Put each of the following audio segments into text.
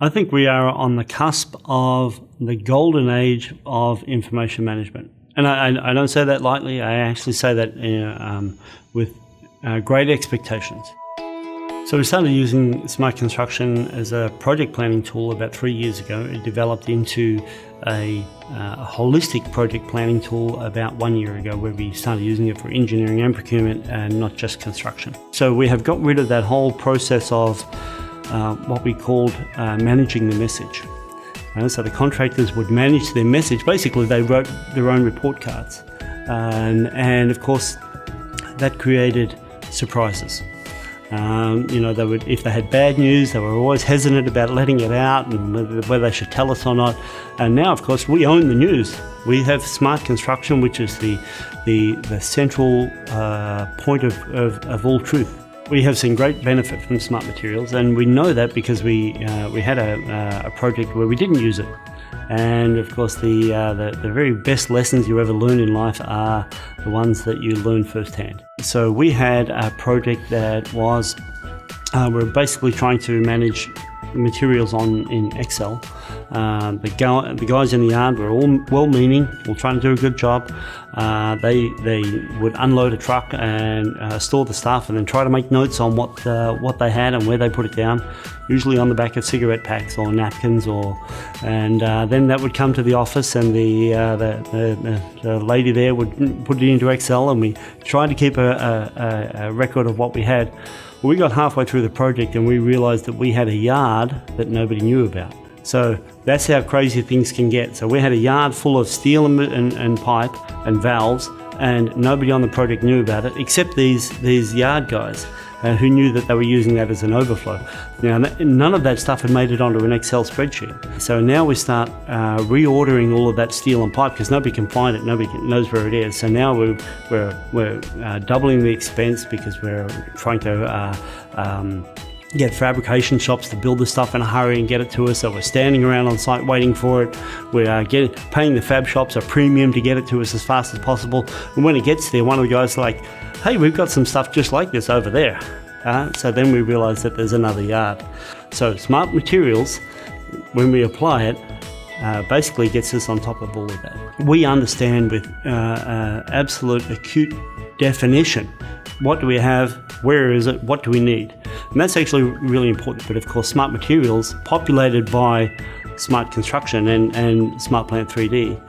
I think we are on the cusp of the golden age of information management. And I don't say that lightly. I actually say that with great expectations. So we started using Smart Construction as a project planning tool about 3 years ago. It developed into a holistic project planning tool about 1 year ago, where we started using it for engineering and procurement and not just construction. So we have got rid of that whole process of what we called managing the message. So the contractors would manage their message. Basically, they wrote their own report cards. And of course, that created surprises. They would, if they had bad news, they were always hesitant about letting it out and whether they should tell us or not. And now, of course, we own the news. We have Smart Construction, which is the central point of all truth. We have seen great benefit from smart materials, and we know that because we had a project where we didn't use it. And of course, the very best lessons you ever learn in life are the ones that you learn firsthand. So we had a project that was, we're basically trying to manage materials in Excel. The guys in the yard were all well-meaning, all trying to do a good job. They would unload a truck and store the stuff, and then try to make notes on what they had and where they put it down, usually on the back of cigarette packs or napkins, and then that would come to the office, and the lady there would put it into Excel, and we tried to keep a record of what we had. Well, we got halfway through the project and we realized that we had a yard that nobody knew about. So that's how crazy things can get. So we had a yard full of steel and pipe and valves, and nobody on the project knew about it except these yard guys who knew that they were using that as an overflow. Now, none of that stuff had made it onto an Excel spreadsheet. So now we start reordering all of that steel and pipe, because nobody can find it, nobody knows where it is. So now we're doubling the expense, because we're trying to get fabrication shops to build the stuff in a hurry and get it to us. So we're standing around on site waiting for it. We're paying the fab shops a premium to get it to us as fast as possible. And when it gets there, one of the guys is like, hey, we've got some stuff just like this over there. So then we realize that there's another yard. So smart materials, when we apply it, basically gets us on top of all of that. We understand with absolute acute definition, what do we have, where is it, what do we need? And that's actually really important. But of course, smart materials, populated by Smart Construction and Smart Plant 3D,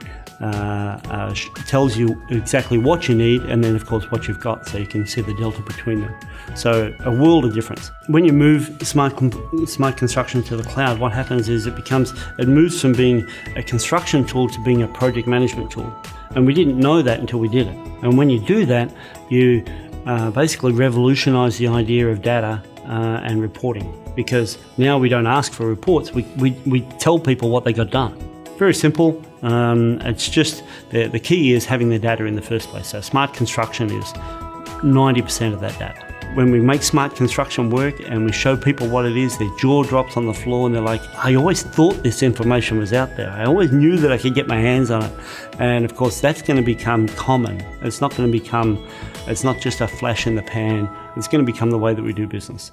tells you exactly what you need, and then of course what you've got, so you can see the delta between them. So a world of difference. When you move Smart Construction to the cloud, what happens is it moves from being a construction tool to being a project management tool. And we didn't know that until we did it. And when you do that, you basically revolutionize the idea of data and reporting, because now we don't ask for reports, we tell people what they got done. Very simple. It's just the key is having the data in the first place. So Smart Construction is 90% of that data. When we make Smart Construction work and we show people what it is, their jaw drops on the floor and they're like, I always thought this information was out there. I always knew that I could get my hands on it. And of course, that's going to become common. It's not just a flash in the pan. It's going to become the way that we do business.